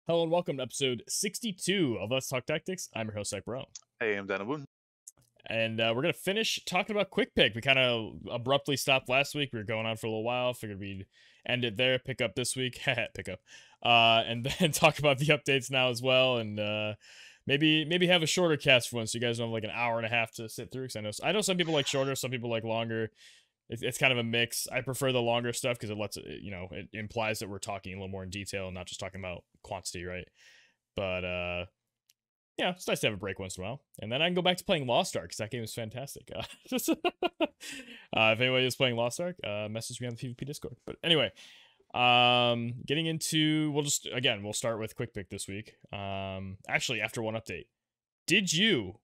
Hello and welcome to episode 62 of Let's Talk Tactics. I'm your host, Cypro. Hey, I'm Danaboon. And we're going to finish talking about Quick Pick. We kind of abruptly stopped last week. We were going on for a little while. Figured we'd end it there, pick up this week. pick up. And then talk about the updates now as well. And maybe have a shorter cast for once so you guys don't have like an hour and a half to sit through. Because I know some people like shorter, some people like longer. It's kind of a mix. I prefer the longer stuff because it lets it implies that we're talking a little more in detail and not just talking about quantity, right? But yeah, it's nice to have a break once in a while, and then I can go back to playing Lost Ark because that game is fantastic. If anybody is playing Lost Ark, message me on the PvP Discord. But anyway, getting into we'll start with Quick Pick this week. Actually, after one update, did you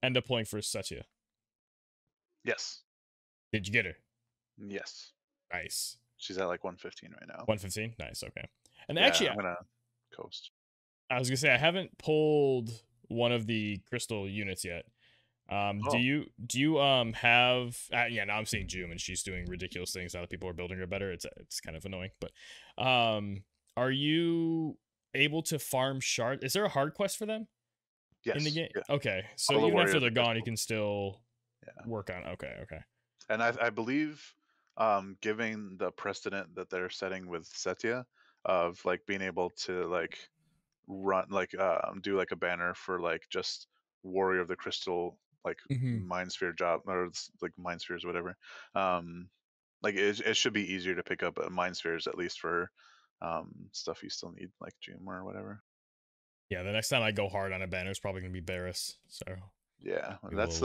end up playing for Satya? Yes. Did you get her? Yes. Nice. She's at like 115 right now. 115? Nice, okay. And yeah, actually, I'm gonna coast. I was gonna say I haven't pulled one of the crystal units yet. Do you have yeah, now I'm seeing June and she's doing ridiculous things now that people are building her better. It's kind of annoying. But are you able to farm shard? Is there a hard quest for them? Yes. In the game? Yeah. Okay. So even after they're gone, you can still work on okay. And I believe giving the precedent that they're setting with Setya of like being able to like run like do like a banner for like just Warrior of the Crystal like Mind Sphere job or like Mind Spheres whatever. Like it should be easier to pick up Mind Spheres at least for stuff you still need like Doom or whatever. Yeah, the next time I go hard on a banner is probably gonna be Barris. So yeah, that's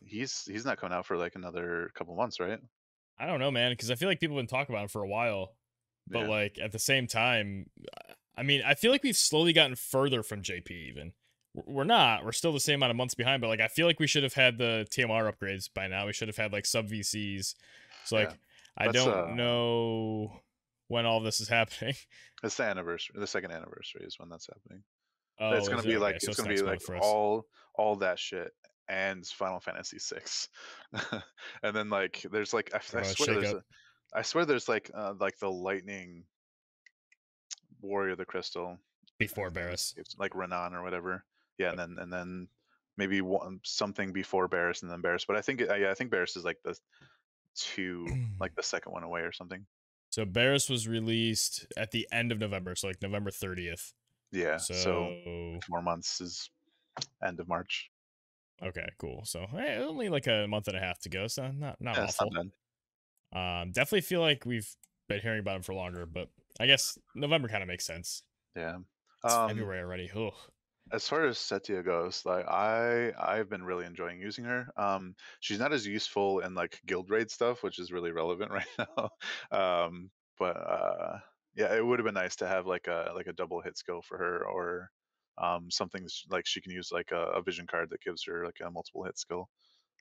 he's not coming out for like another couple months, right? I don't know, man, because I feel like people have been talking about him for a while, but like at the same time, I mean, I feel like we've slowly gotten further from JP. Even we're not, we're still the same amount of months behind, but like I feel like we should have had the TMR upgrades by now. We should have had like sub VCs. So like I don't know when all this is happening. It's the anniversary. The second anniversary is when that's happening. Oh, it's gonna be like so it's gonna be like all that shit and Final Fantasy VI, and then like there's like I swear there's like the Lightning Warrior of the Crystal before Barris, like Renan or whatever. Yeah, and then maybe something before Barris and then Barris. But I think I think Barris is like the the second one away or something. So Barris was released at the end of November, so like November 30th. Yeah, so 4 months is end of March. Okay, cool. So only like a month and a half to go, so not awful. Definitely feel like we've been hearing about him for longer, but I guess November kind of makes sense. Yeah, it's February already. Ugh. As far as Setya goes, like I've been really enjoying using her. She's not as useful in like guild raid stuff, which is really relevant right now. But yeah, it would have been nice to have like a double hit skill for her, or something like she can use like a vision card that gives her like a multiple hit skill.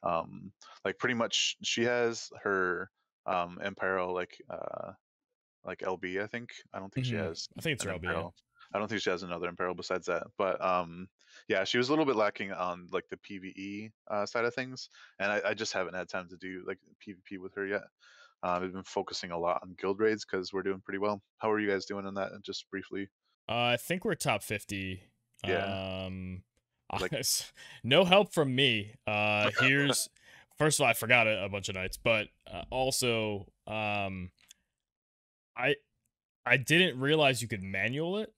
Like pretty much she has her Imperial like LB, I think. I don't think she has. I think it's her LB. Yeah. I don't think she has another Imperial besides that. But yeah, she was a little bit lacking on like the PvE side of things, and I just haven't had time to do like PvP with her yet. I've been focusing a lot on guild raids because we're doing pretty well. How are you guys doing on that? Just briefly. I think we're top 50. Yeah. Like, no help from me. Here's first of all, I forgot a bunch of nights, but also I didn't realize you could manual it.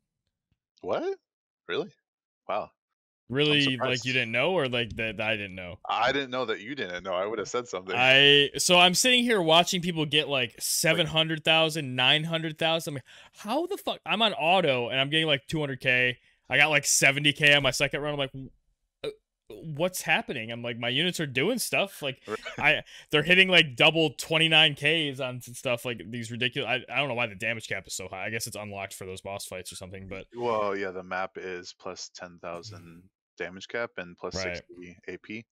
What? Really? Wow. Really? Like you didn't know, or like that I didn't know? I didn't know that you didn't know. I would have said something. So I'm sitting here watching people get like 700,000, 900,000. I'm like, how the fuck? I'm on auto and I'm getting like 200k. I got like 70k on my second run. I'm like, what's happening? I'm like, my units are doing stuff. Like they're hitting like double 29ks on stuff like these ridiculous. I don't know why the damage cap is so high. I guess it's unlocked for those boss fights or something. But well, yeah, the map is plus 10,000 damage cap and plus 60 AP.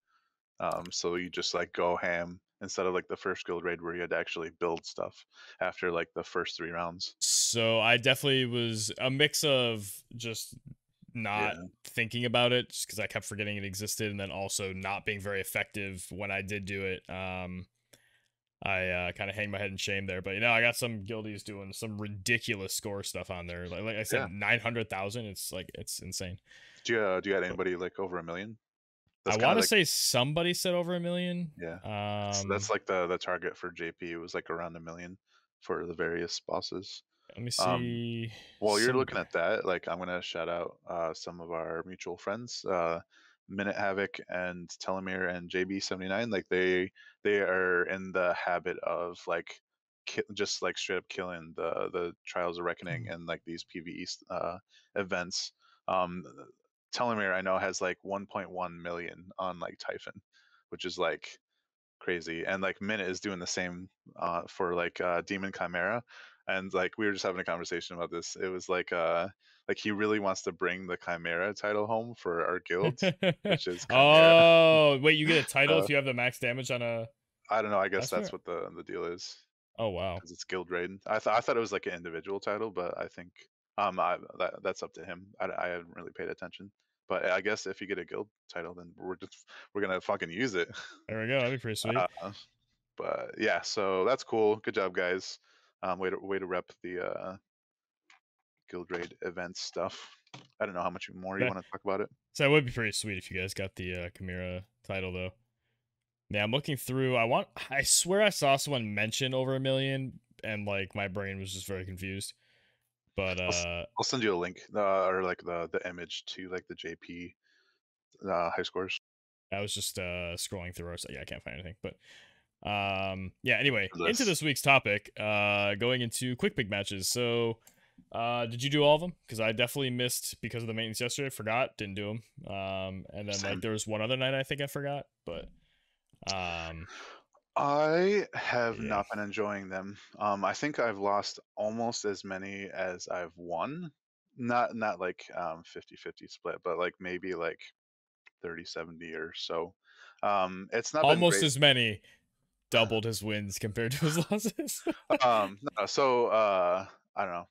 So you just like go ham instead of like the first guild raid where you had to actually build stuff after like the first 3 rounds. So I definitely was a mix of just not thinking about it just because I kept forgetting it existed, and then also not being very effective when I did do it. I kind of hang my head in shame there. But I got some guildies doing some ridiculous score stuff on there. Like I said, Yeah. 900,000. It's like it's insane. Do you got But anybody like over a million? I That's kind want of to like say somebody said over a million. yeah. That's like the target for JP. It was like around a million for the various bosses. Let me Um, see. While you're Some looking at that, like I'm gonna shout out some of our mutual friends, Minute Havoc and Telomere and JB79. Like they are in the habit of like just like straight up killing the Trials of Reckoning and like these PvE events. Um, Telomere I know has like 1.1 million on like Typhon, which is like crazy. And like Minute is doing the same for like Demon Chimera. And like we were just having a conversation about this. It was like he really wants to bring the Chimera title home for our guild, which is Chimera. Oh, wait, you get a title Uh, if you have the max damage on a I don't know. I guess that's caster? what the deal is Oh wow. because it's guild raid. I thought it was like an individual title, but I think that's up to him. I haven't really paid attention. But I guess if you get a guild title, then we're gonna fucking use it. There we go. That'd be pretty sweet. Uh, but yeah, so that's cool. Good job, guys. Way to rep the guild raid event stuff. I don't know how much more you That want to talk about it. so that would be pretty sweet if you guys got the Chimera title though. Yeah, I'm looking through. I swear I saw someone mention over a million, and like my brain was just very confused. But I'll send you a link or like the image to like the JP high scores I was just scrolling through our site. Yeah, I can't find anything. But yeah, anyway, for into this. this week's topic, going into quick pick matches. So did you do all of them? Because I definitely missed because of the maintenance yesterday. Forgot, didn't do them. And then like Same. there was one other night I think I forgot, but um I have yeah. not been enjoying them. I think I've lost almost as many as I've won. Not like 50-50 split, but like maybe like 30-70 or so. It's not been Almost great. as many doubled his wins compared to his losses. No, so I don't know.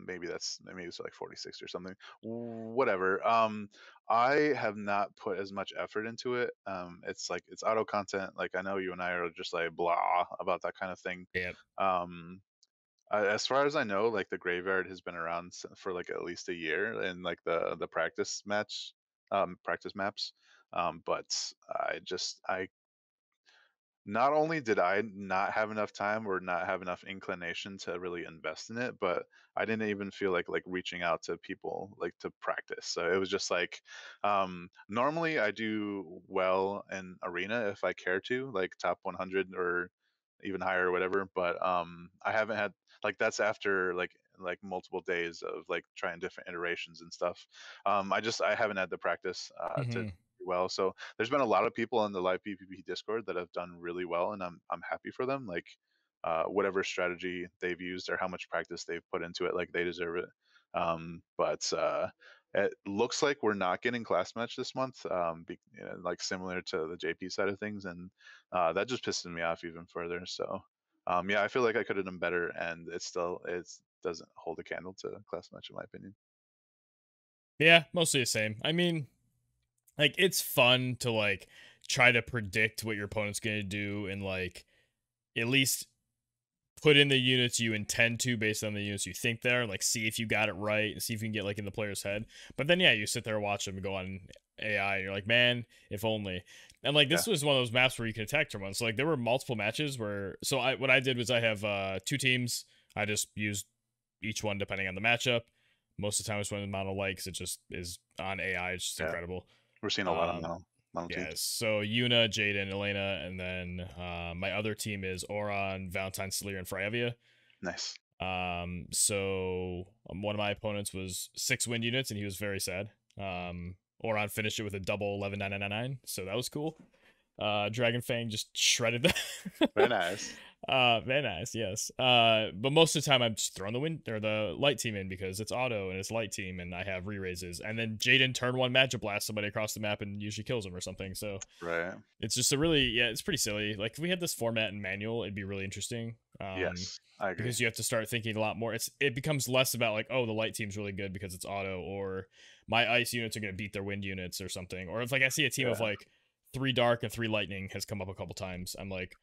Maybe it's like 46 or something. Whatever. I have not put as much effort into it. It's like it's auto content. Like I know you and I are just like blah about that kind of thing. Yep. Um, as far as I know, like the graveyard has been around for like at least a year, and like the practice maps. But I not only did I not have enough time or not have enough inclination to really invest in it, but I didn't even feel like reaching out to people like to practice. So it was just like normally I do well in arena if I care to, like top 100 or even higher or whatever, but I haven't had like that's after like multiple days of like trying different iterations and stuff. I haven't had the practice to Hmm. do well. So there's been a lot of people in the live PvP Discord that have done really well, and I'm happy for them. Like, whatever strategy they've used or how much practice they've put into it, like they deserve it. But it looks like we're not getting class match this month, like similar to the JP side of things, and that just pisses me off even further. So, yeah, I feel like I could have done better, and it doesn't hold a candle to class match in my opinion. Yeah, mostly the same. I mean, like it's fun to like try to predict what your opponent's gonna do and like at least put in the units you intend to based on the units you think there, and like see if you got it right and see if you can get like in the player's head. But then yeah, you sit there and watch them go on AI and you're like, man, if only. And like Yeah, this was one of those maps where you can attack someone. So like there were multiple matches where what I did was I have two teams. I just used each one depending on the matchup. Most of the time it's when mono likes it just is on AI. It's just yeah, incredible. we're seeing a lot of Um mono yeah, teams. so Yuna, Jaden, Elena, and then my other team is Oron, Valentine, Sleer, and Fryevia. Nice. So one of my opponents was 6 wind units, and he was very sad. Oron finished it with a double 11,999, so that was cool. Dragon Fang just shredded that. Very nice. Very nice, yes. But most of the time I'm just throwing the wind or the light team in because it's auto and it's light team and I have re-raises. And then Jaden turn one magic blast somebody across the map and usually kills them or something. So Right. it's just it's pretty silly. Like if we had this format in manual, it'd be really interesting. Yes, I agree. Because you have to start thinking a lot more. It becomes less about like, oh, the light team's really good because it's auto, or my ice units are gonna beat their wind units or something. Or if like I see a team of Yeah. like 3 dark and 3 lightning has come up a couple times, I'm like,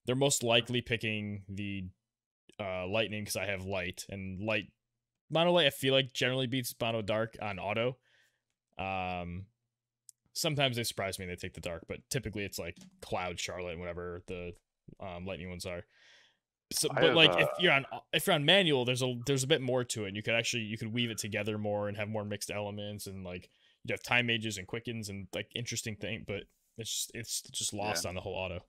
they're most likely picking the lightning because I have light, and light mono light I feel like generally beats mono dark on auto. Um, Sometimes they surprise me and they take the dark, but typically it's like cloud, Charlotte, and whatever the lightning ones are. So, I but have like if you're on manual, there's a bit more to it. And you could weave it together more and have more mixed elements, and like you have time mages and quickens and like interesting thing, but it's just yeah. lost on the whole auto.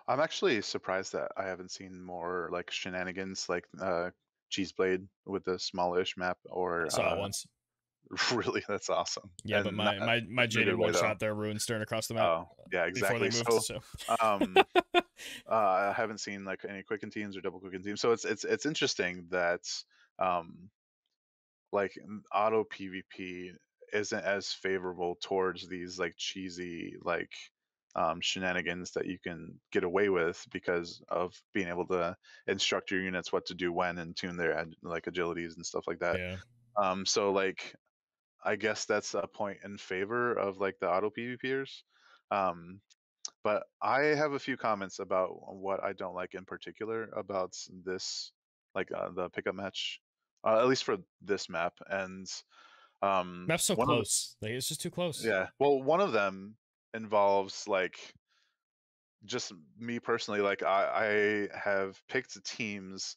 I'm actually surprised that I haven't seen more like shenanigans like Cheeseblade with the smallish map I or saw it once. really that's awesome. Yeah, but And not my in a jaded good way one though. shot their ruin stern across the map Oh, yeah, before they exactly. moved. So So um I haven't seen like any quicken teams or double quicken teams. So it's interesting that um like auto PvP isn't as favorable towards these like cheesy like shenanigans that you can get away with because of being able to instruct your units what to do when and tune their like agilities and stuff like that. yeah, So like I guess that's a point in favor of like the auto PvPers. Um, but I have a few comments about what I don't like in particular about this, like the pickup match, at least for this map. And map's so one of close. Like it's just too close. yeah, well, one of them involves like just me personally. Like I have picked teams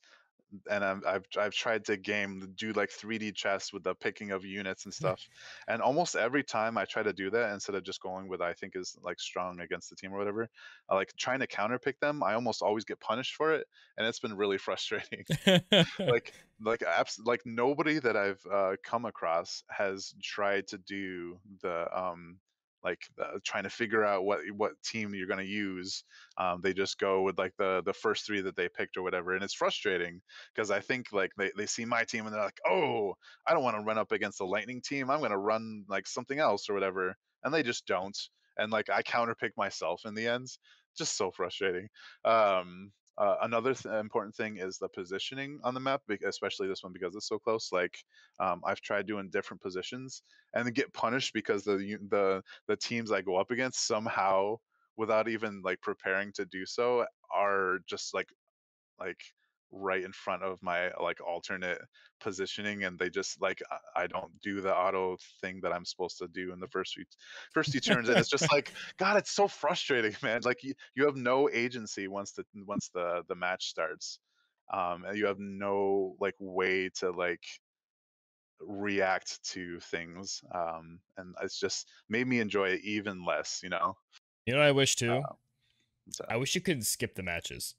and I've tried to do like 3D chess with the picking of units and stuff, and almost every time I try to do that instead of just going with I think is like strong against the team or whatever, I like trying to counter pick them. I almost always get punished for it, and it's been really frustrating. like like nobody that I've come across has tried to do the trying to figure out what team you're going to use. They just go with like the first three that they picked or whatever, and it's frustrating because I think like they see my team and they're like, oh, I don't want to run up against the lightning team, I'm going to run like something else or whatever, and they just don't, and like I counterpick myself in the end. Just so frustrating. Another important thing is the positioning on the map, especially this one because it's so close. Like I've tried doing different positions and then get punished because the teams I go up against somehow, without even like preparing to do so, are just like right in front of my like alternate positioning, and they just like I don't do the auto thing that I'm supposed to do in the first few turns, and it's just like god, it's so frustrating, man. Like you have no agency once the match starts, and you have no like way to like react to things, and it's just made me enjoy it even less, you know. You know what I wish too? So I wish you could skip the matches.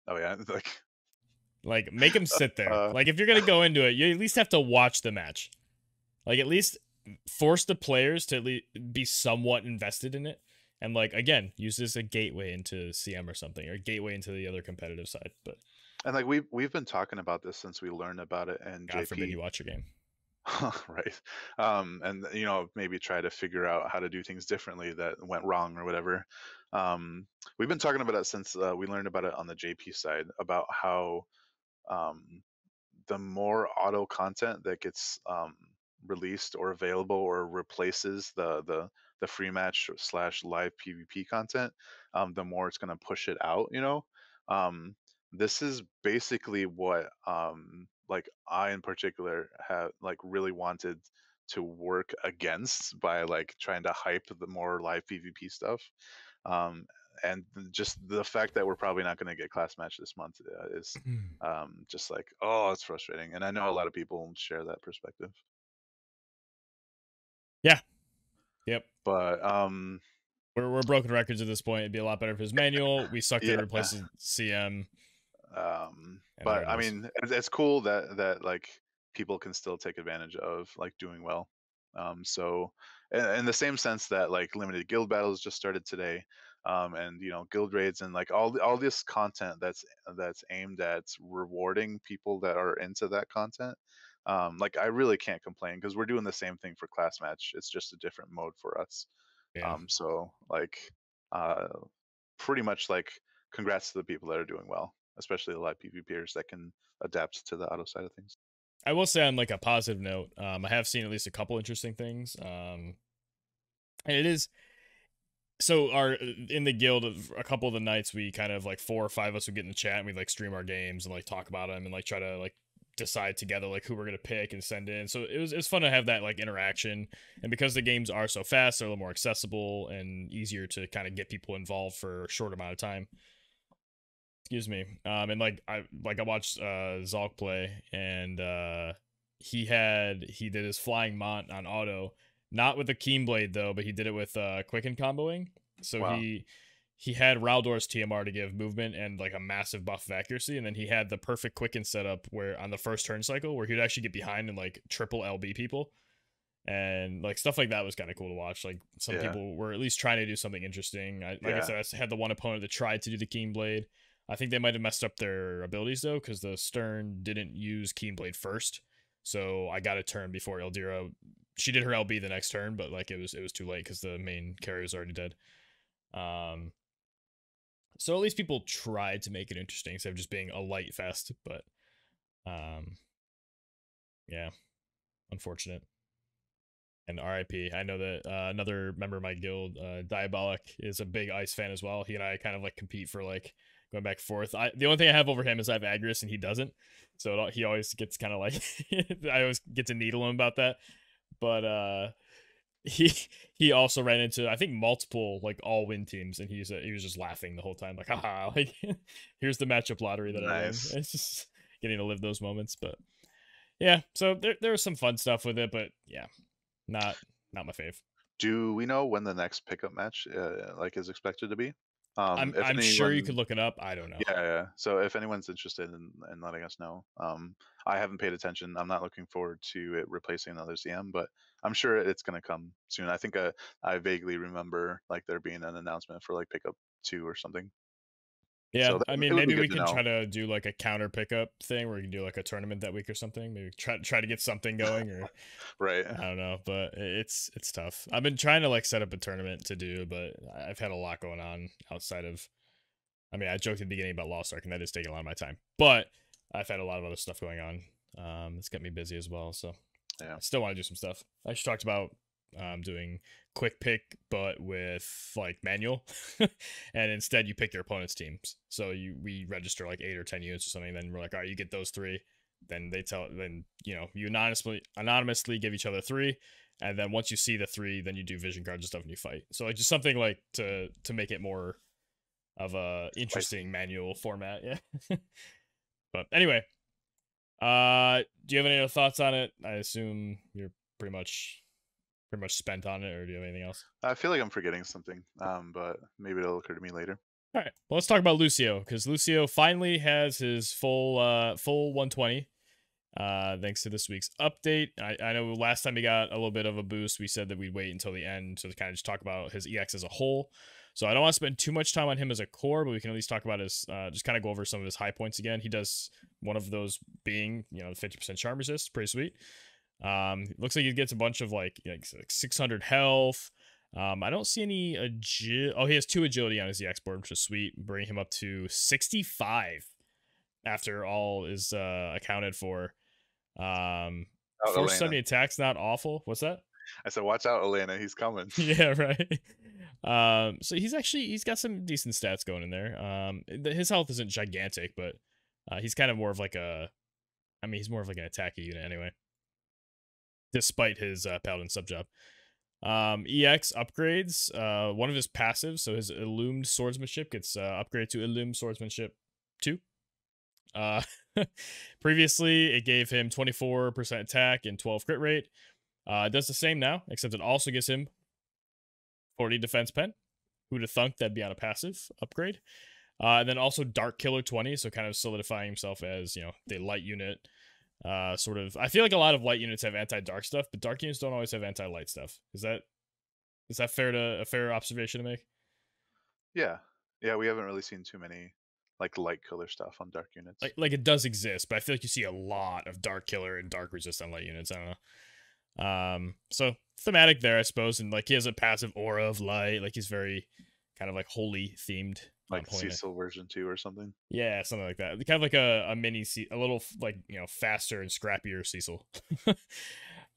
oh yeah, like Like make them sit there. uh Like if you're gonna go into it, you at least have to watch the match. Like at least force the players to be somewhat invested in it, and like again, use this as a gateway into CM or something, or gateway into the other competitive side. But and like we've been talking about this since we learned about it in God forbid JP. you watch your game. Right. And maybe try to figure out how to do things differently that went wrong or whatever. We've been talking about it since we learned about it on the JP side about how um, the more auto content that gets released or available or replaces the free match slash live PvP content, the more it's going to push it out. Um, this is basically what like I in particular have like really wanted to work against by like trying to hype the more live PvP stuff. Um, and just the fact that we're probably not going to get class match this month is just like, oh, it's frustrating, and I know a lot of people share that perspective. Yeah. Yep. But We're broken records at this point. It'd be a lot better if it was manual. We sucked at yeah, replacing CM, and there but it I is. mean, it's cool that like people can still take advantage of like doing well. So in the same sense that like limited guild battles just started today, and guild raids and like all this content that's aimed at rewarding people that are into that content. Like I really can't complain because we're doing the same thing for class match. It's just a different mode for us. Yeah. So like uh, pretty much like congrats to the people that are doing well, especially the live PvPers that can adapt to the auto side of things. I will say on like a positive note, I have seen at least a couple interesting things. And it is So our in the guild, a couple of the nights we kind of like 4 or 5 of us would get in the chat and we'd like stream our games and like talk about them and like try to like decide together like who we're gonna pick and send in. So it's fun to have that like interaction. And because the games are so fast, they're a little more accessible and easier to kind of get people involved for a short amount of time. Excuse me. And I watched Zalk play, and he did his flying mont on auto, not with the keen blade though, but he did it with quicken comboing. So Wow. he had Raldor's TMR to give movement and like a massive buff of accuracy, and then he had the perfect quicken setup where on the first turn cycle where he'd actually get behind and like triple LB people. And like stuff like that was kind of cool to watch. Like some Yeah. people were at least trying to do something interesting. Like I Yeah. said, I had the one opponent that tried to do the keen blade. I think they might have messed up their abilities though, because the Stern didn't use keen blade first. So I got a turn before Ildira. She did her LB the next turn, but like it was too late because the main carrier was already dead. So at least people tried to make it interesting instead of just being a light fest. But yeah, unfortunate. And RIP. I know that another member of my guild, Diabolic, is a big Ice fan as well. He and I kind of like compete for like going back and forth. The only thing I have over him is I have Agris and he doesn't. So he always gets kind of like I always get to needle him about that. But he also ran into I think multiple like all win teams, and he was just laughing the whole time like haha, like here's the matchup lottery that I won. Nice. It's just getting to live those moments. But yeah, so there was some fun stuff with it, but yeah, not my fave. Do we know when the next pickup match like is expected to be? If I'm sure you anyone, could look it up. I don't know. yeah, yeah. So if anyone's interested in letting us know, I haven't paid attention. I'm not looking forward to it replacing another CM, but I'm sure it's going to come soon. I think I vaguely remember like there being an announcement for like pickup 2 or something. Yeah, So I it mean, would be maybe we good to can know. try to do like a counter pickup thing where we can do like a tournament that week or something. Maybe try to get something going, or Right. I don't know, but it's tough. I've been trying to like set up a tournament to do, but I've had a lot going on outside of. I mean, I joked at the beginning about Lost Ark, and that is taking a lot of my time, but I've had a lot of other stuff going on. It's kept me busy as well, so Yeah. I still want to do some stuff. I just talked about doing quick pick, but with like manual, and instead you pick your opponent's teams. So we register like 8 or 10 units or something. Then we're like, all right, you get those 3. Then you anonymously give each other 3, and then once you see the 3, then you do vision cards and stuff and you fight. So like just something like to make it more of a Spicy. interesting manual format. Yeah. But anyway, do you have any other thoughts on it? I assume you're pretty much spent on it, or do you have anything else? I feel like I'm forgetting something, but maybe it'll occur to me later. All right, well, let's talk about Lucio, because Lucio finally has his full 120 thanks to this week's update. I know last time he got a little bit of a boost, we said that we'd wait until the end to kind of just talk about his EX as a whole. So I don't want to spend too much time on him as a core, but we can at least talk about his just kind of go over some of his high points again. He does one of those being, 50% charm resist, pretty sweet. Looks like he gets a bunch of like 600 health. I don't see any he has 2 agility on his EX board, which is sweet, bringing him up to 65 after all is accounted for. Out Force Elena. 70 attacks, not awful. What's that? I said, watch out, Elena. He's coming. Yeah, right. So he's got some decent stats going in there. His health isn't gigantic, but he's kind of more of like he's more of like an attacky unit anyway, despite his paladin sub job. EX upgrades. One of his passives, so his illumined swordsmanship gets upgraded to illumined swordsmanship 2. Previously it gave him 24% attack and 12 crit rate. It does the same now, except it also gives him 40 defense pen. Who'd have thunk that'd be on a passive upgrade? And then also Dark Killer 20, so kind of solidifying himself as, the light unit. Sort of. I feel like a lot of light units have anti-dark stuff, but dark units don't always have anti-light stuff. Is that a fair observation to make? Yeah. Yeah, we haven't really seen too many like light killer stuff on dark units. Like it does exist, but I feel like you see a lot of dark killer and dark resist on light units. I don't know. So thematic there, I suppose, and like he has a passive aura of light. Like he's very kind of like holy themed. Like Cecil version 2 or something. Yeah, something like that. Kind of like a mini, a little like faster and scrappier Cecil.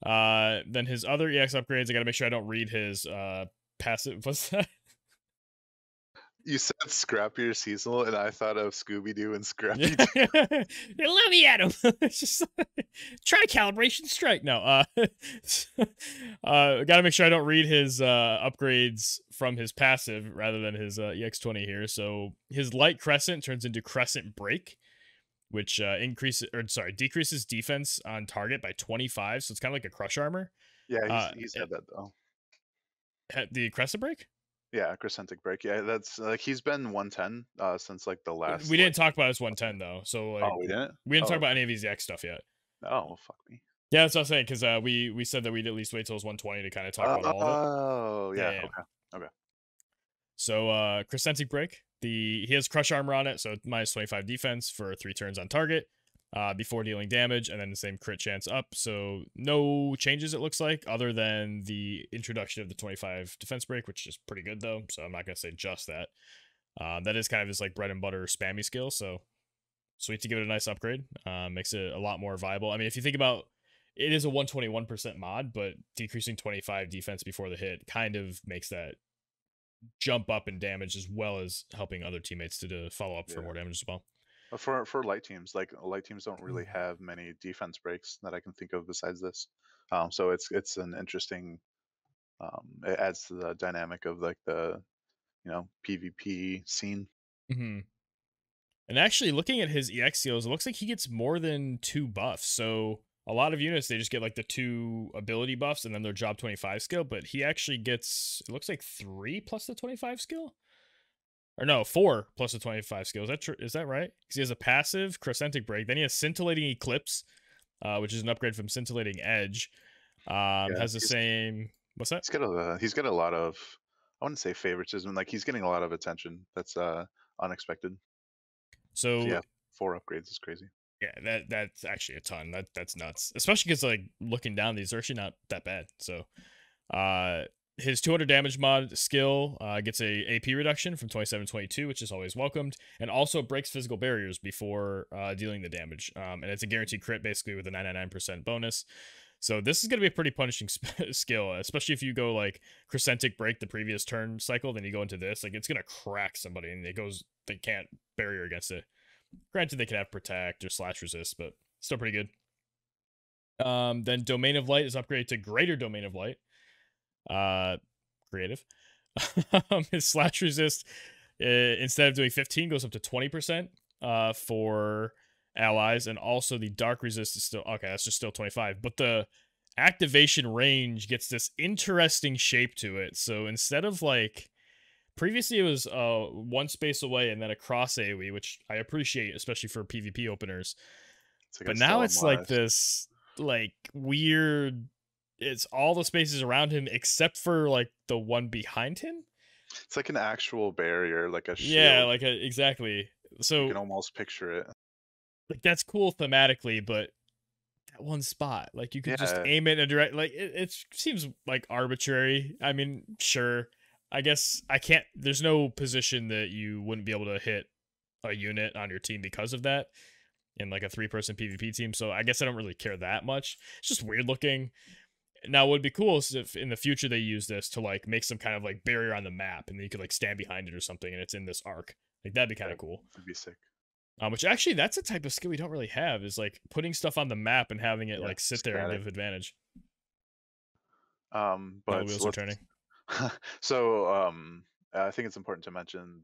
Then his other EX upgrades. I gotta make sure I don't read his passive. What's that? You said Scrappier seasonal, and I thought of Scooby Doo and Yeah, Scrappy Doo. let me at him. It's just try calibration strike. No, gotta make sure I don't read his upgrades from his passive rather than his EX20 here. So his light crescent turns into crescent break, which decreases defense on target by 25. So it's kind of like a crush armor. Yeah, Uh, he said that though. the crescent break. Yeah, Crescentic Break. Yeah, that's like he's been 110 since like the We last like didn't talk about his 110 though, so like oh we didn't? we didn't Oh talk about okay. any of these X stuff yet. Oh well, fuck me. Yeah, that's what I was saying because we said that we'd at least wait till it was 120 to kind of talk about all of it. Oh Yeah, yeah, yeah. okay. Okay. So Crescentic Break, he has Crush Armor on it, so minus 25 defense for 3 turns on target before dealing damage, and then the same crit chance up. So no changes it looks like, other than the introduction of the 25 defense break, which is pretty good though. So I'm not gonna say just that. That is kind of his like bread and butter spammy skill. So sweet to give it a nice upgrade. Makes it a lot more viable. I mean, if you think about it is a 121% mod, but decreasing 25 defense before the hit kind of makes that jump up in damage as well as helping other teammates to follow up for Yeah. more damage as well. For light teams, like light teams don't really have many defense breaks that I can think of besides this. So it's an interesting. It adds to the dynamic of like the PvP scene. Mm-hmm. And actually, looking at his EX skills, it looks like he gets more than 2 buffs. So a lot of units, they just get like the 2 ability buffs and then their job 25 skill, but he actually gets, it looks like 3 plus the 25 skill? Or no, 4 plus the 25 skill. Is that right? Because he has a passive, Crescentic Break. Then he has Scintillating Eclipse, which is an upgrade from Scintillating Edge. Yeah, Has the same, what's that? he's got a lot of, I wouldn't say favoritism, like he's getting a lot of attention. That's unexpected. So Yeah, 4 upgrades is crazy. yeah, that's actually a ton. That's nuts. Especially because like looking down, these are actually not that bad. So uh his 200 damage mod skill gets a AP reduction from 27 to 22, which is always welcomed, and also breaks physical barriers before dealing the damage. And it's a guaranteed crit basically with a 99% bonus. So this is going to be a pretty punishing skill, especially if you go like Crescentic Break the previous turn cycle, then you go into this. Like it's going to crack somebody, and they can't barrier against it. Granted, they can have Protect or Slash Resist, but still pretty good. Then Domain of Light is upgraded to Greater Domain of Light. Creative. His Slash Resist, instead of doing 15, goes up to 20% for allies, and also the Dark Resist is still okay. That's just still 25, but the activation range gets this interesting shape to it. So instead of like previously it was 1 space away and then a cross AoE, which I appreciate, especially for PvP openers. It's like a But now Stella it's like Maris. this like weird, it's all the spaces around him except for like the one behind him. It's like an actual barrier, like a Yeah, shield. exactly. You So can almost picture it. like that's cool thematically, but that one spot, like you could just Yeah, aim it in a direct, like it seems like arbitrary. I mean, sure. I guess I can't, there's no position that you wouldn't be able to hit a unit on your team because of that in like a 3-person PvP team. So I guess I don't really care that much. It's just weird looking. Now, what would be cool is if in the future they use this to like make some kind of like barrier on the map, and then you could like stand behind it or something, and it's in this arc. Like that'd be kind of cool. that'd be sick. Which actually, that's a type of skill we don't really have, is like putting stuff on the map and having it Yeah, like sit there and static. give advantage. Now the But wheels are let's turning. so I think it's important to mention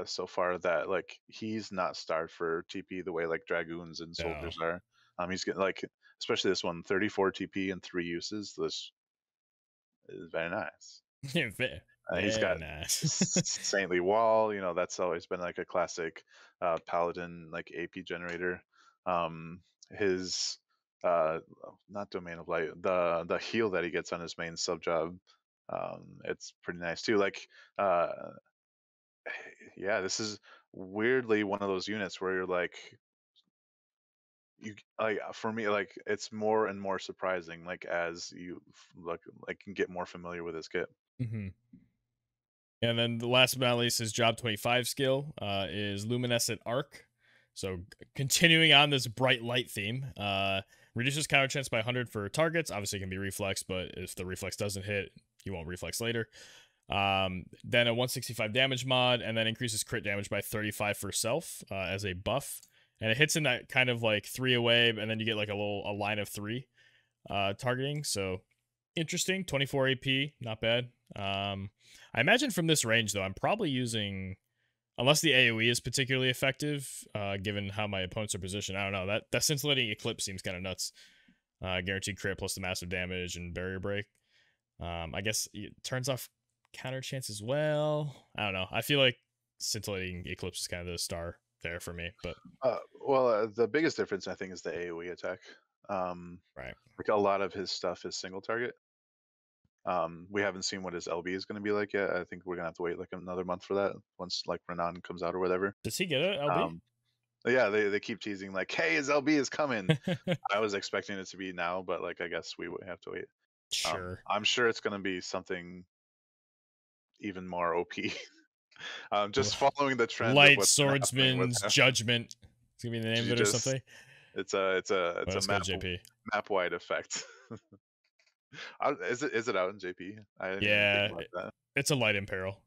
so far that like he's not starved for TP the way like dragoons and No. soldiers are. He's getting like, especially this one, 34 TP and 3 uses. This is very nice. He's Very got nice. Saintly Wall. That's always been like a classic paladin like AP generator. His not Domain of Light, the heal that he gets on his main sub job. It's pretty nice too. Like, yeah, this is weirdly one of those units where you're like, you like for me, like it's more and more surprising, like as you like can get more familiar with his kit. hmm And then the last but not least, his job 25 skill is Luminescent Arc. So continuing on this bright light theme, reduces counter chance by 100 for targets. Obviously, it can be reflex, but if the reflex doesn't hit, you won't reflex later. Then a 165 damage mod, and then increases crit damage by 35 for self as a buff. And it hits in that kind of like 3 away, and then you get like a line of 3 targeting. So interesting. 24 AP, not bad. I imagine from this range though, I'm probably using, unless the AoE is particularly effective, given how my opponents are positioned. I don't know. That scintillating eclipse seems kind of nuts. Guaranteed crit plus the massive damage and barrier break. I guess it turns off counter chance as well. I don't know. I feel like scintillating eclipse is kind of the star there for me, but The biggest difference I think is the AoE attack. Um, right. like a lot of his stuff is single target. We haven't seen what his LB is going to be like yet. I think we're gonna have to wait like another month for that once like Renan comes out or whatever. Does he get it, LB? Um, yeah, they keep teasing like, "Hey, his LB is coming." I was expecting it to be now, but like I guess we would have to wait. Sure. I'm sure it's gonna be something even more OP. Just following the trend of Light what's been happening with Swordsman's him. Judgment. It's gonna be the name of You it or just something. it's Well, a let's go JP. map wide effect. Is it out in JP? I didn't even think Yeah, about that. it's a light imperil.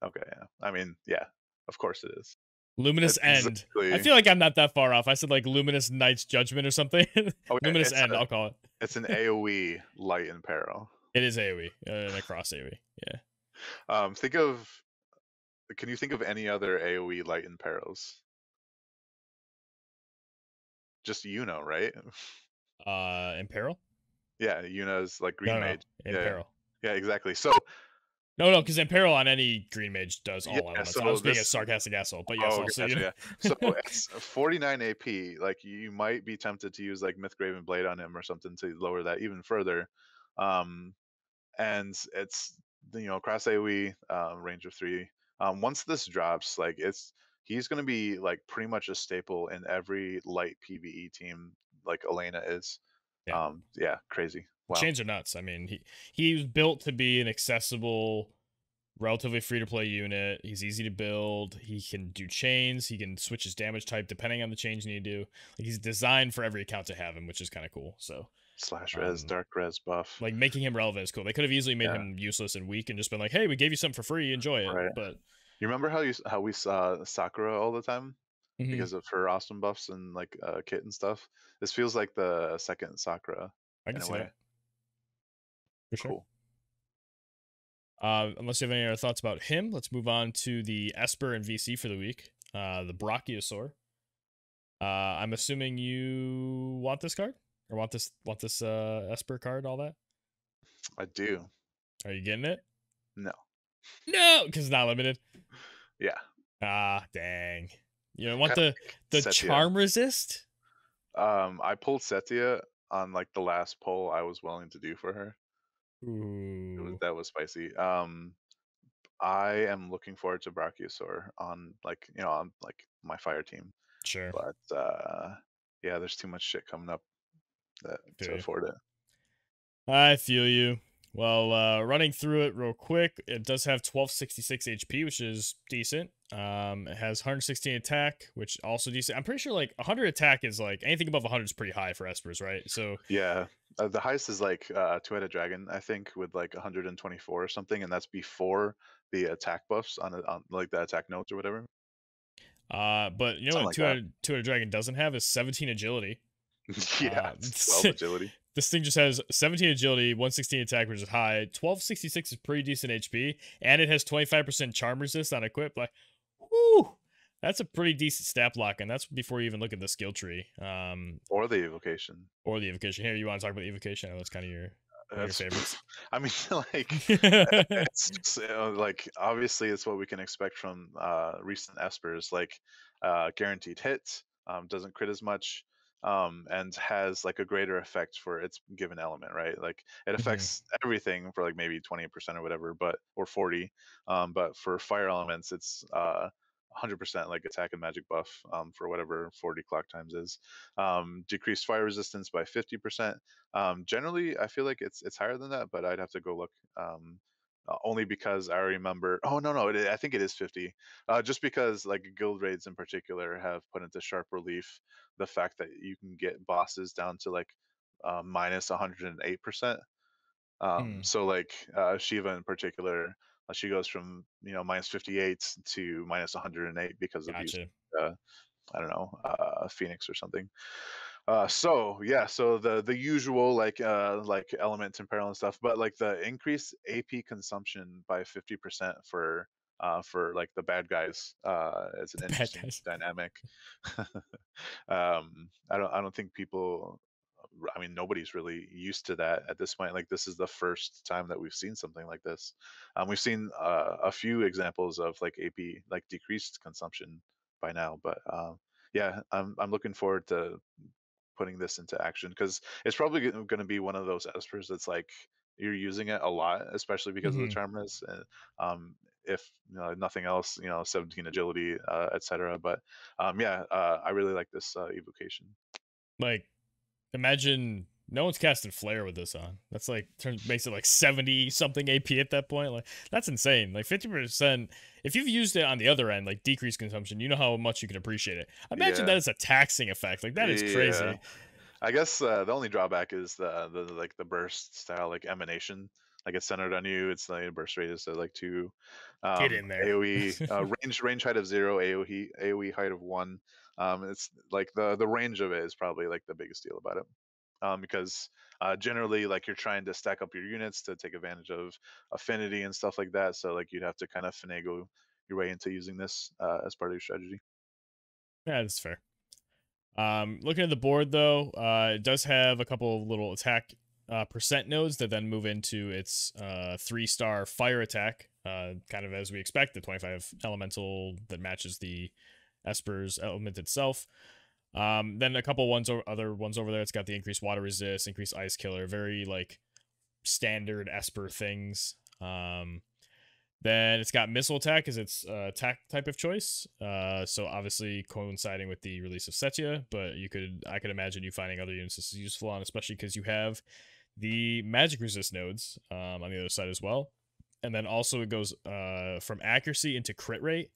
Okay, yeah. I mean, yeah, of course it is. Luminous It's End. I exactly. feel like I'm not that far off. I said like Luminous Knight's Judgment or something. Okay, Luminous End, I'll call it. it's an AoE light in peril. It is AoE, and a cross AoE. Yeah. Think of Can you think of any other AoE light in perils? Just Yuno, right? Imperil? Yeah, Yuna's like green No, mage. Yeah, Imperil. yeah, exactly. So No, because Imperil on any green mage does yeah, all elements. I so was being a this sarcastic asshole, but yes, oh, also, gotcha, yeah. So it's 49 AP. Like you might be tempted to use like Mythgraven Blade on him or something to lower that even further. Um, and it's cross AoE, range of 3. Once this drops, like he's gonna be like pretty much a staple in every light PvE team, like Elena is. yeah. Yeah, crazy. Wow. Chains are nuts. I mean, he was built to be an accessible, relatively free to play unit. He's easy to build. He can do chains. He can switch his damage type depending on the change you need to do. Like he's designed for every account to have him, which is kind of cool. So, Slash res, um, dark res buff. like making him relevant is cool. They could have easily made Yeah, him useless and weak and just been like, "Hey, we gave you something for free. Enjoy it." right. But You remember how we saw Sakura all the time mhm, because of her awesome buffs and like kit and stuff? This feels like the second Sakura I can in a see way. that for sure. Cool. Unless you have any other thoughts about him, let's move on to the Esper and VC for the week. The Brachiosaur. I'm assuming you want this card or want this Esper card, all that. I do. Are you getting it? No. No, because it's not limited. Yeah. Ah, dang. You don't want Kind of the like Setia. charm resist? I pulled Setia on like the last poll I was willing to do for her. Ooh, That was spicy. I am looking forward to Brachiosaur on on like my fire team, sure. but yeah, there's too much shit coming up to Feel you. afford it. I feel you. Well, running through it real quick, it does have 1266 HP, which is decent. It has 116 attack, which also decent. I'm pretty sure like 100 attack is like anything above 100 is pretty high for Espers, right? So, Yeah, the highest is like two-headed dragon, I think, with like 124 or something, and that's before the attack buffs on like the attack notes or whatever, but you know something what like that. 200 dragon doesn't have is 17 agility. Yeah, it's 12 agility. This thing just has 17 agility, 116 attack, which is high. 1266 is pretty decent HP, and it has 25% charm resist on equip. Like, whoo, that's a pretty decent stat block, and that's before you even look at the skill tree. Or the evocation. Or the evocation. Here, you want to talk about the evocation? I know that's kind of one of your That's, favorites. I mean, like, it's just, like obviously it's what we can expect from recent espers, like guaranteed hit, doesn't crit as much, and has like a greater effect for its given element, right? Like it Mhm. affects everything for like maybe 20% or whatever, or 40. But for fire elements, it's 100% like attack and magic buff for whatever 40 clock times is. Decreased fire resistance by 50%. Generally, I feel like it's higher than that, but I'd have to go look. Only because I remember. Oh no, I think it is 50. Just because like guild raids in particular have put into sharp relief the fact that you can get bosses down to like minus 108%. Hmm. So like Shiva in particular, She goes from minus 58 to minus 108 because of using Gotcha. uh, I don't know, Phoenix or something. So yeah, so the usual like element and peril and stuff, but like the increased AP consumption by 50% for like the bad guys is an The bad interesting guys. dynamic. I don't think people. I mean, nobody's really used to that at this point. Like, this is the first time that we've seen something like this. We've seen a few examples of like AP, like decreased consumption by now, but yeah, I'm looking forward to putting this into action because it's probably going to be one of those espers that's like you're using it a lot, especially because of the Hmm. charmness. And, if nothing else, 17 agility, etc. But yeah, I really like this evocation. Like, imagine no one's casting flare with this on. That's like makes it like 70 something AP at that point. Like, that's insane. Like 50%. If you've used it on the other end, like decreased consumption, you know how much you can appreciate it. Imagine Yeah, that is a taxing effect. Like, that is yeah. crazy. I guess the only drawback is the like the burst style like emanation. Like it's centered on you. It's like burst rate is like two, Get in there. AOE range height of zero, AOE height of one. It's like the range of it is probably like the biggest deal about it. Because generally like you're trying to stack up your units to take advantage of affinity and stuff like that. So like you'd have to kind of finagle your way into using this as part of your strategy. Yeah, that's fair. Looking at the board though, it does have a couple of little attack percent nodes that then move into its 3-star fire attack, kind of as we expect, the 25 elemental that matches the Esper's element itself. Then a couple other ones over there. It's got the increased water resist, increased ice killer, very like standard Esper things. Then it's got missile attack as its attack type of choice. So obviously coinciding with the release of Setia, but I could imagine you finding other units this is useful on, especially because you have the magic resist nodes on the other side as well. And then also it goes from accuracy into crit rate,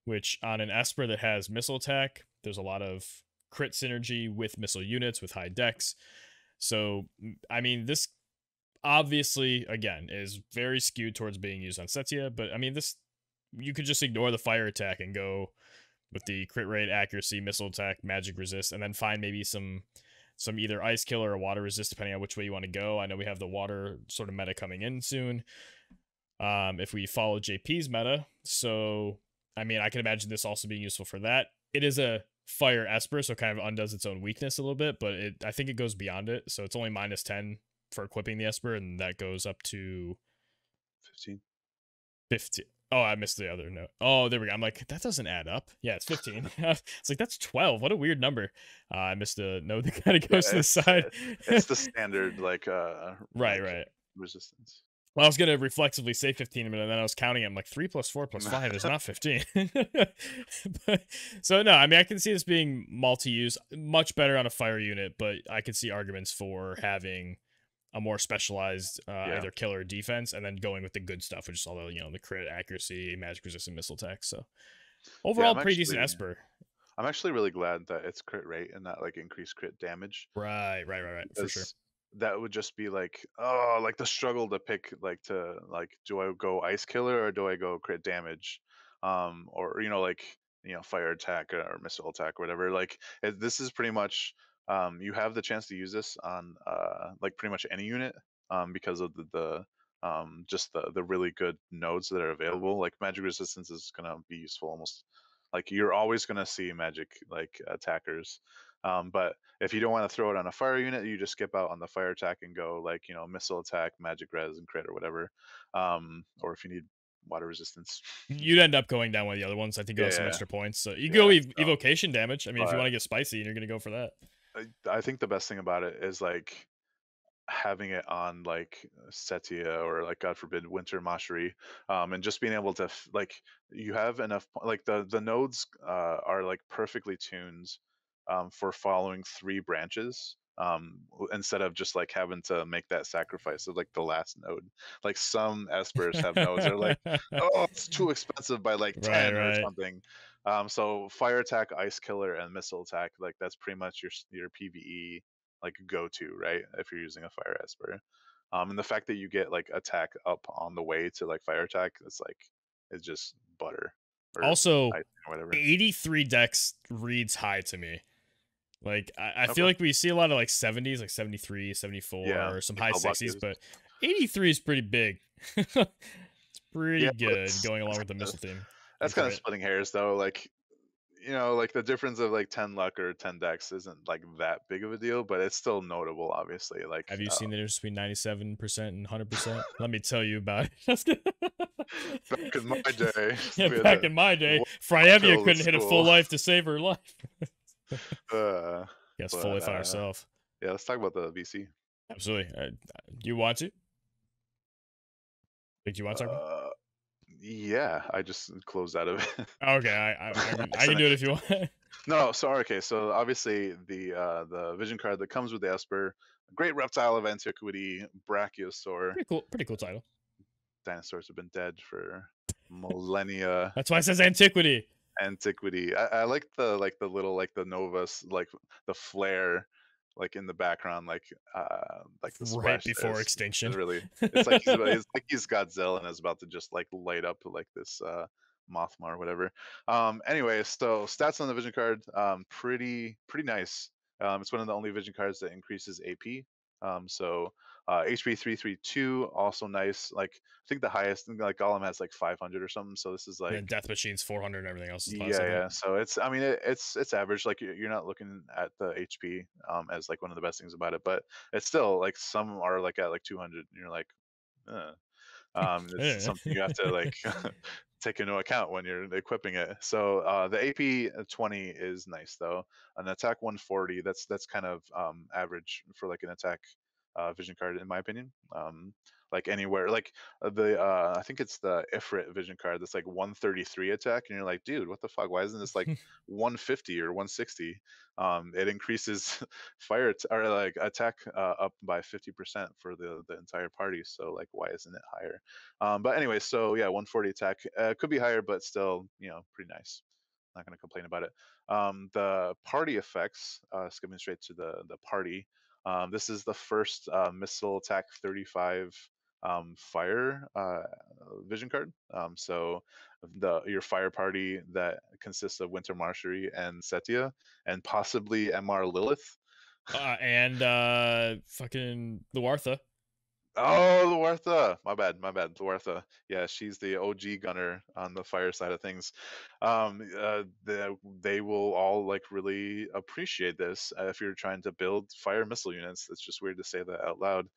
which on an Esper that has missile attack, there's a lot of crit synergy with missile units with high dex. So I mean, this obviously again is very skewed towards being used on Setia, but I mean this you could just ignore the fire attack and go with the crit rate, accuracy, missile attack, magic resist, and then find maybe some either ice killer or water resist depending on which way you want to go. I know we have the water sort of meta coming in soon. If we follow JP's meta, so I mean I can imagine this also being useful for that. It is a fire esper, so it kind of undoes its own weakness a little bit, but I think it goes beyond it. So it's only -10 for equipping the esper, and that goes up to 15. 15. Oh, I missed the other note. Oh, there we go. I'm like, that doesn't add up. Yeah, it's 15. It's like, that's 12. What a weird number. I missed a note that kind of Yeah, goes to the side. it's the standard Right, like right. resistance. Well, I was gonna reflexively say 15, but then I was counting it. I'm like 3 plus 4 plus 5 is not 15. but, so no, I mean I can see this being multi-use, much better on a fire unit, but I could see arguments for having a more specialized Yeah. either killer or defense, and then going with the good stuff, which is all the crit accuracy, magic resistant missile tech. So Yeah, overall, pretty decent Esper. I'm actually really glad that it's crit rate and not like increased crit damage Right, for sure. because that would just be like, oh, like the struggle to pick like to like do I go ice killer or do I go crit damage? Or like fire attack or missile attack or whatever. Like this is pretty much you have the chance to use this on like pretty much any unit because of the just the really good nodes that are available. Like magic resistance is gonna be useful almost like you're always gonna see magic like attackers. But if you don't want to throw it on a fire unit, you just skip out on the fire attack and go like missile attack, magic res, and crit or whatever. Or if you need water resistance. You'd end up going down one of the other ones. I think you'll have some Yeah, extra points. So you go yeah. So, evocation damage. I mean, if you but want to get spicy, you're gonna go for that. I think the best thing about it is like having it on like Setia or like God forbid Winter Mastery, and just being able to like you have enough like the nodes are like perfectly tuned for following three branches. Instead of just like having to make that sacrifice of like the last node, like some espers have nodes that are like, oh, it's too expensive by like Right, 10 or right. something. So fire attack, ice killer, and missile attack, like that's pretty much your PVE like go to, right? If you're using a fire esper. And the fact that you get like attack up on the way to like fire attack, it's just butter or Also, icing or whatever. 83 dex reads high to me. Like, I feel Okay. like we see a lot of like 70s, like 73, Yeah, 74, some like high how 60s, lucky but 83 is pretty big. It's pretty Yeah, but good going along with the missile theme that's and kind of crit. splitting hairs though. Like, like the difference of like 10 luck or 10 dex isn't like that big of a deal, but it's still notable, obviously. Like, Have you seen the difference between 97% and 100%? Let me tell you about it. Just kidding. back in my day, Yeah, we had back a in my day, one Fryevia pill to couldn't hit a full school. life to save her life. Uh, Yes, full but life on herself. yeah, let's talk about the VC. Absolutely. Do you want to? Think you want to talk about Uh, yeah, I just closed out of it. it? Okay, I can Accident. do it if you want. No, so okay, so obviously the vision card that comes with the Esper, great reptile of antiquity, Brachiosaur. Pretty cool title. Dinosaurs have been dead for millennia. That's why it says antiquity. Antiquity. I like the little like the Novus like the flare like in the background like the Right splash before is extinction. really it's like he's Godzilla and is about to just like light up like this Mothma or whatever. Anyway, so stats on the vision card pretty nice. It's one of the only vision cards that increases AP. So HP 332 also nice. Like I think the highest like Golem has like 500 or something. So this is And then like Death Machine's 400 and everything else is less, yeah, I think. yeah. So I mean, it's average. Like you're not looking at the HP as like one of the best things about it, but it's still like some are like at like 200, and you're like, uh. It's Yeah. something you have to like take into account when you're equipping it. So the AP 20 is nice though. An attack 140, that's kind of average for like an attack vision card in my opinion. Like anywhere, like the I think it's the Ifrit vision card that's like 133 attack, and you're like, dude, what the fuck? Why isn't this like 150 or 160? It increases or like attack up by 50% for the entire party. So like, why isn't it higher? But anyway, so yeah, 140 attack could be higher, but still, pretty nice. Not going to complain about it. The party effects, skipping straight to the party. This is the first missile attack 35 fire vision card. So your fire party that consists of Winter Marshery and Setia, and possibly MR Lilith. And fucking Luartha. Oh, Luartha. My bad. Luartha. Yeah, she's the OG gunner on the fire side of things. They will all like really appreciate this if you're trying to build fire missile units. It's just weird to say that out loud.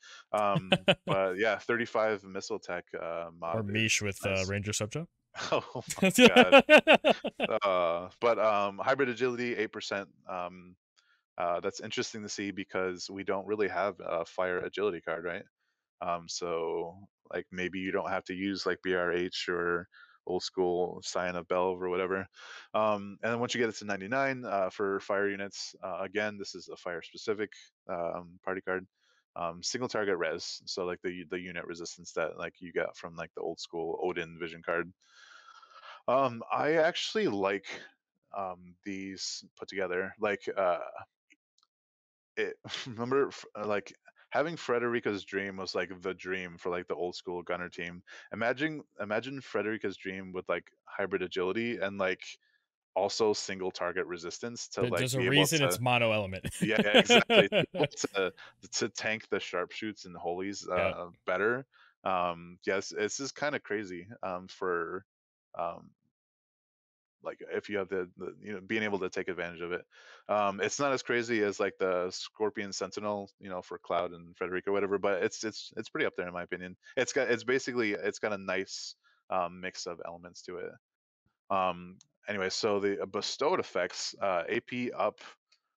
But yeah, 35 missile tech Or mod Mish is with nice. Ranger Subjo. Oh my god. But hybrid agility 8%. That's interesting to see because we don't really have a fire agility card, right? So like maybe you don't have to use like BRH or old school Scion of Belv or whatever. And then once you get it to 99 for fire units, again, this is a fire specific party card. Single target res, so like the unit resistance that like you got from like the old school Odin vision card. I actually like these put together. Like it remember like having Frederica's dream was like the dream for like the old school gunner team. Imagine Frederica's dream with like hybrid agility and like also single target resistance to like There's a be able reason it's to mono element. yeah, exactly, to be able to tank the sharpshoots and holies Yep. better. Yes, it's just kind of crazy for um like if you have the being able to take advantage of it. It's not as crazy as like the Scorpion Sentinel, for Cloud and Frederica or whatever, but it's pretty up there in my opinion. It's got a nice mix of elements to it. Anyway, so the bestowed effects, AP up,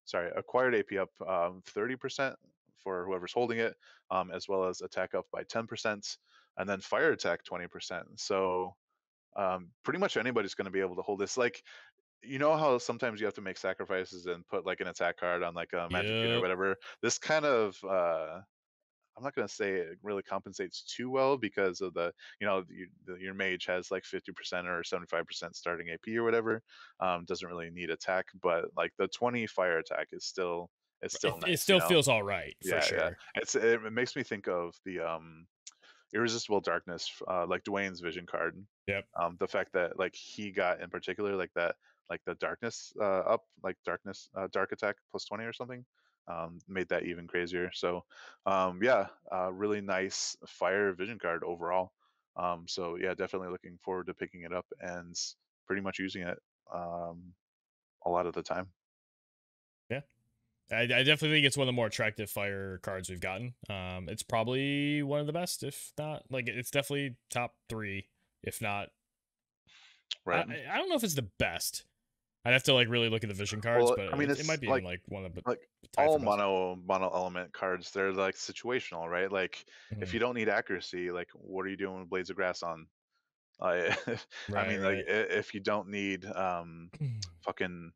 sorry, acquired AP up 30% for whoever's holding it, as well as attack up by 10%, and then fire attack 20%. So pretty much anybody's going to be able to hold this. Like, you know how sometimes you have to make sacrifices and put like an attack card on like a magic unit or Yep. whatever. This kind of I'm not going to say it really compensates too well because of your mage has like 50% or 75% starting AP or whatever. Doesn't really need attack, but like the 20 fire attack is still it's still It nice, you still know? feels all right for Yeah, yeah. sure. It makes me think of the Irresistible Darkness, like Dwayne's vision card. Yep. The fact that like he got in particular like that, like the darkness up, like darkness dark attack plus 20 or something, made that even crazier. So yeah, really nice fire vision card overall. So yeah, definitely looking forward to picking it up and pretty much using it a lot of the time. Yeah. I definitely think it's one of the more attractive fire cards we've gotten. It's probably one of the best, if not like it's definitely top 3, if not. I Right. I don't know if it's the best. I'd have to like really look at the vision cards, Well, but I mean, it it's might be in like one of the like tied all for best. mono element cards. They're like situational, right? Like if Mhm. you don't need accuracy, like what are you doing with Blades of Grass on? I I Right, mean, like right. if you don't need fucking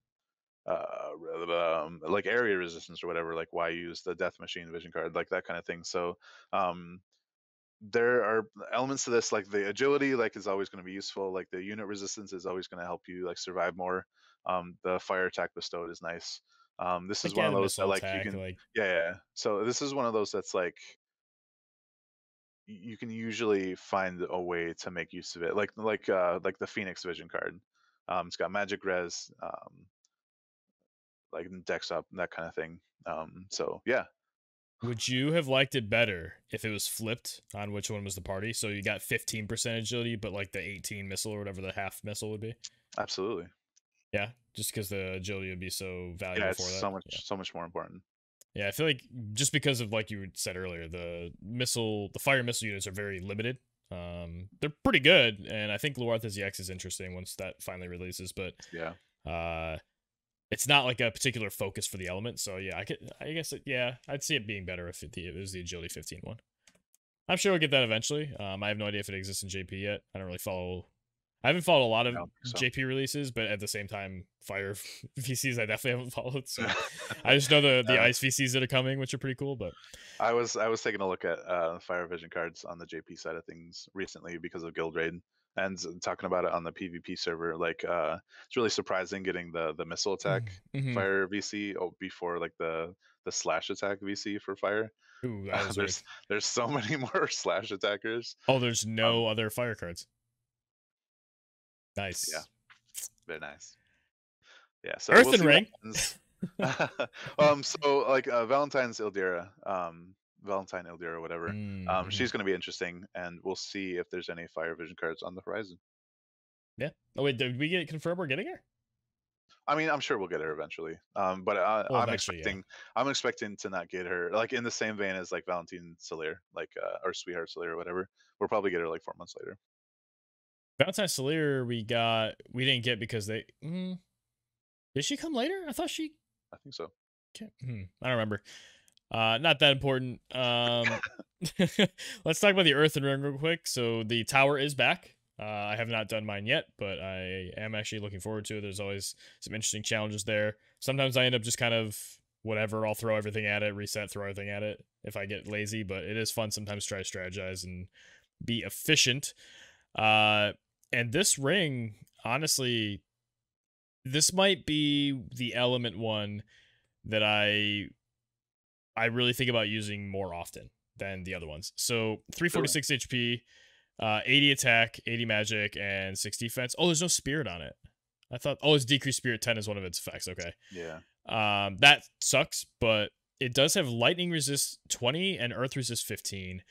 like area resistance or whatever, like why use the Death Machine vision card, like that kind of thing. So um there are elements to this, like the agility like is always going to be useful, like the unit resistance is always going to help you like survive more. The fire attack bestowed is nice. This is Like one yeah, of the those that missile like you attack, can, like yeah, yeah. So this is one of those that's like you can usually find a way to make use of it, like the Phoenix vision card. It's got magic res, like dex up, that kind of thing. So yeah. would you have liked it better if it was flipped on which one was the party? So you got 15% agility, but like the 18 missile or whatever the half missile would be? Absolutely. Yeah, just because the agility would be so Yeah, valuable it's for that. Yeah. so much more important. Yeah, I feel like just because of like you said earlier, the fire missile units are very limited. They're pretty good, and I think Luartha's EX is interesting once that finally releases, but Yeah. uh, it's not like a particular focus for the element. So yeah, I guess yeah, I'd see it being better if it was the agility 15 one. I'm sure we'll get that eventually. I have no idea if it exists in JP yet. I don't really follow. I haven't followed a lot I of don't think so. JP releases, but at the same time, Fire VCs I definitely haven't followed. So I just know the Uh, Ice VCs that are coming, which are pretty cool. But I was taking a look at Fire Vision cards on the JP side of things recently because of Guild Raid, and talking about it on the PvP server. Like it's really surprising getting the missile attack mm-hmm. Fire VC before like the slash attack VC for Fire. Ooh, that is weird. There's so many more slash attackers. Oh, there's Um, no other fire cards. yeah, Nice. very nice. Yeah, so we'll Earthen see what Ring. happens. So like Valentine Ildira, whatever. Mm-hmm. She's going to be interesting, and we'll see if there's any Fire Vision cards on the horizon. Yeah. Oh wait, did we get confirmed we're getting her? I mean, I'm sure we'll get her eventually. But Well, eventually, yeah. I'm expecting to not get her like in the same vein as like Valentine Soler, like or Sweetheart Soler or whatever. We'll probably get her like 4 months later. Valentine Soler we didn't get because they did she come later? I thought she I think so. I don't remember. Not that important. Let's talk about the Earthen Ring real quick. So the tower is back. I have not done mine yet, but I am actually looking forward to it. There's always some interesting challenges there. Sometimes I end up just kind of whatever. I'll throw everything at it, reset, throw everything at it if I get lazy. But it is fun sometimes to try to strategize and be efficient. And this ring, honestly, this might be the element one that I really think about using more often than the other ones. So 346 HP, 80 attack, 80 magic, and 6 defense. Oh, there's no spirit on it. I thought, oh, it's decreased spirit 10 is one of its effects. Okay. Yeah. That sucks, but it does have lightning resist 20 and earth resist 15.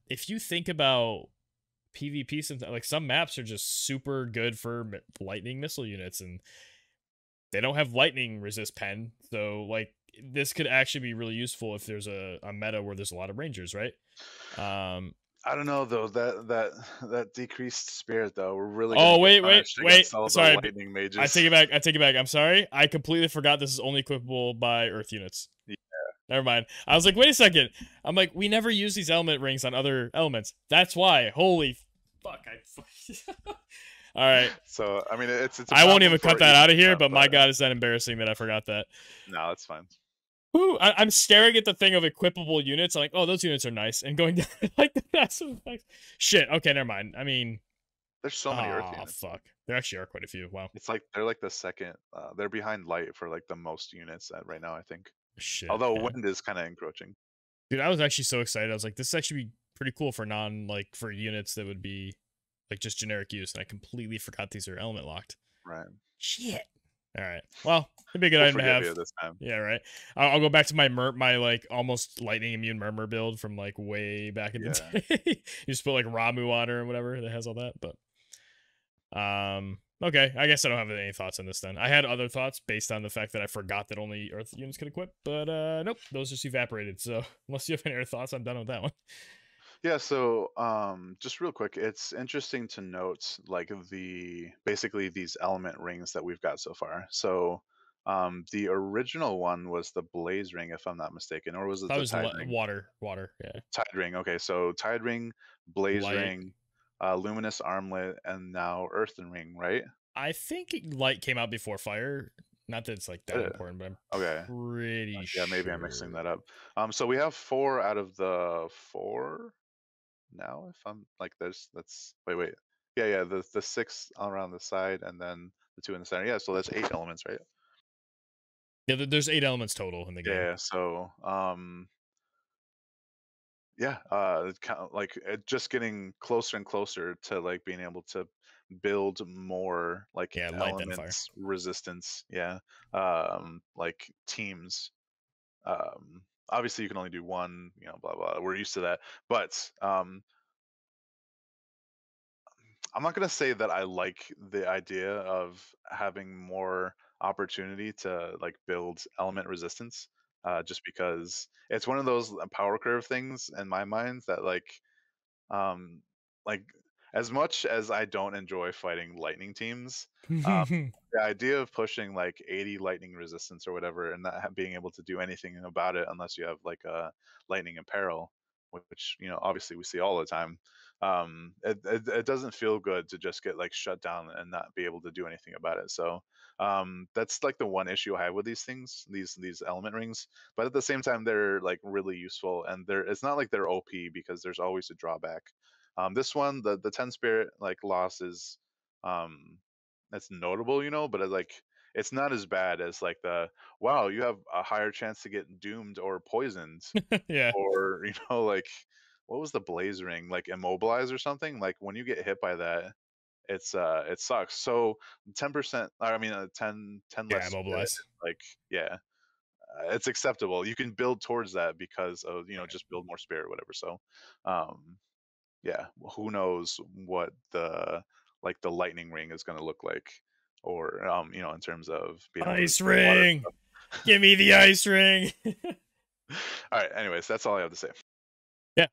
If you think about PvP, like some maps are just super good for lightning missile units, and they don't have lightning resist pen. So like this could actually be really useful if there's a meta where there's a lot of rangers, right? I don't know though, that decreased spirit though. We're really gonna Oh get wait, punished against all the sorry, lightning I mages. take it back. I take it back. I'm sorry. I completely forgot this is only equipable by Earth units. Yeah. Never mind. I was like, wait a second. I'm like, we never use these element rings on other elements. That's why. Holy fuck! All right. So I mean, it's a I won't problem even for cut that out of here. stuff, But my god, is that embarrassing that I forgot that. no, it's fine. Woo, I'm staring at the thing of equipable units. I'm like, oh, those units are nice, and going down like the passive effects. Shit. Okay, never mind. I mean, There's so many earth Ah, units. fuck. There actually are quite a few. Wow. It's like they're like the second. They're behind light for like the most units at right now, I think. Shit. Although Yeah. wind is kind of encroaching. Dude, I was actually so excited. I was like, this is actually pretty cool for like for units that would be like just generic use, and I completely forgot these are element locked. Right. Shit. All right. Well, it'd be a good We'll item to forgive have. you this time. Yeah, right. I'll go back to my like almost lightning immune murmur build from like way back in the Yeah. day. You just put like Ramu on her or whatever that has all that. But okay. I guess I don't have any thoughts on this then. I had other thoughts based on the fact that I forgot that only Earth units could equip, but nope, those just evaporated. So unless you have any other thoughts, I'm done with that one. Yeah, so just real quick, it's interesting to note like basically these element rings that we've got so far. So the original one was the blaze ring, if I'm not mistaken, or was it That the was tide ring? water. Yeah, Tide ring. Okay, so tide ring, blaze light. ring, luminous armlet, and now earthen ring, right? I think light came out before fire. Not that it's like that Uh, important, but I'm Okay. pretty Yeah, maybe I'm mixing sure. that up. So we have four out of the four now. If I'm like, that's wait. Yeah, the six around the side, and then the two in the center. Yeah, so that's eight elements, right? Yeah, there's 8 elements total in the game. Yeah. So yeah, it's kind of like just getting closer and closer to like being able to build more like Yeah, light then fire. elements resistance. Yeah, like teams. Obviously, you can only do one. You know, blah blah. We're used to that, but I'm not gonna say that I like the idea of having more opportunity to like build element resistance, just because it's one of those power curve things in my mind that um, like as much as I don't enjoy fighting lightning teams, um, the idea of pushing like 80 lightning resistance or whatever, and not being able to do anything about it unless you have like a lightning imperil, which obviously we see all the time. It doesn't feel good to just get like shut down and not be able to do anything about it. So that's like the one issue I have with these things, these element rings. But at the same time, they're like really useful, and it's not like they're OP because there's always a drawback. This one, the 10 spirit like loss is that's notable, but it's not as bad as like the wow, you have a higher chance to get doomed or poisoned, Yeah, or like what was the blaze ring, like immobilize or something. Like when you get hit by that, it sucks. So 10%, I mean 10 yeah, less spirit, immobilize. like yeah, it's acceptable. You can build towards that because of just build more spirit or whatever. So um yeah, who knows what the lightning ring is going to look like, or in terms of being able to Ice destroy water ring. stuff. Give me the ice ring. All right, anyways, that's all I have to say. Yeah.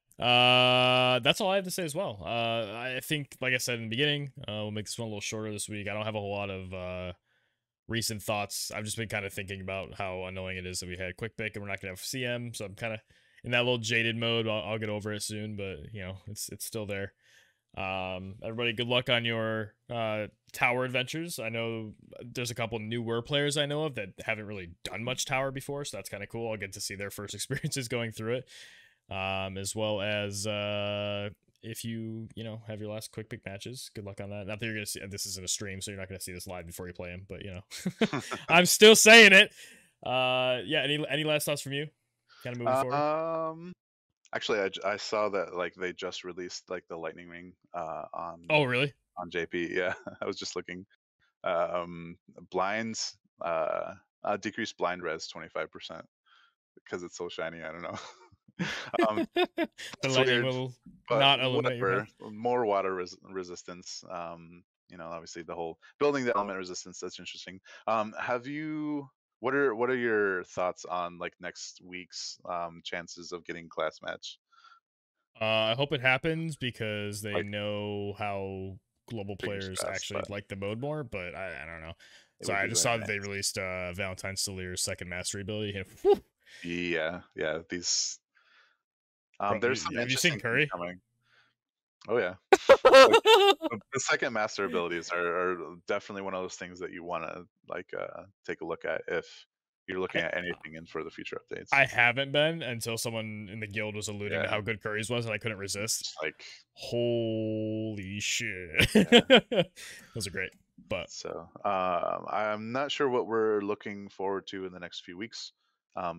That's all I have to say as well. I think, like I said in the beginning, we'll make this one a little shorter this week. I don't have a whole lot of recent thoughts. I've just been kind of thinking about how annoying it is that we had quick pick and we're not gonna have CM. So I'm kind of in that little jaded mode. I'll get over it soon, but it's still there. Everybody, good luck on your tower adventures. I know there's a couple newer players I know of that haven't really done much tower before, so that's kind of cool. I'll get to see their first experiences going through it. As well as if you have your last quick pick matches, good luck on that. Not that you're gonna see this isn't a stream, so you're not gonna see this live before you play them, but I'm still saying it. Yeah. Any last thoughts from you? Kind of moving forward. um, Actually, I saw that like they just released like the lightning ring Oh, really? on JP. Yeah, I was just looking. Um, blinds decreased blind res 25% because it's so shiny. I don't know. um, The it's lightning weird, will but not illuminate your path. whatever. More water resistance. Obviously the whole building the element resistance. That's interesting. Have you? What are your thoughts on like next week's chances of getting class match? I hope it happens because they Like know how global fingers players crossed, actually but like the mode more, but I don't know. it So would I be just very saw that they nice. released Valentine Stillier's second mastery ability. And whew, Yeah. These bro, there's some have you seen interesting things Curry? coming. Oh yeah, like the second master abilities are definitely one of those things that you want to like take a look at if You're looking at anything in for the future updates. I haven't been until someone in the guild was alluding to Yeah, how good Curry's was, and I couldn't resist. just like Holy shit. yeah. Those are great. But So I'm not sure what we're looking forward to in the next few weeks.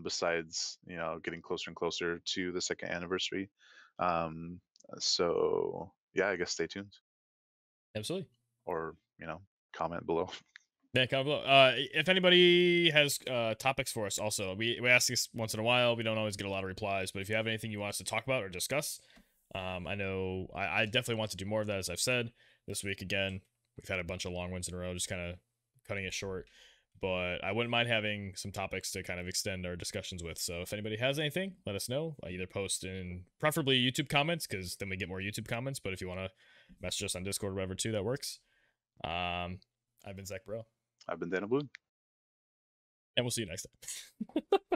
Besides, getting closer and closer to the second anniversary. Um, so yeah, I guess stay tuned absolutely. or comment below. Yeah, comment below. If anybody has topics for us, also we ask this once in a while. We don't always get a lot of replies, but if you have anything you want us to talk about or discuss, I know I definitely want to do more of that. As I've said this week, again, we've had a bunch of long ones in a row, just kind of cutting it short. But I wouldn't mind having some topics to kind of extend our discussions with. So if anybody has anything, let us know. Either post in preferably YouTube comments, because then we get more YouTube comments. But if you want to message us on Discord or whatever too, that works. I've been Zach Bro. I've been Dana Blue. And we'll see you next time.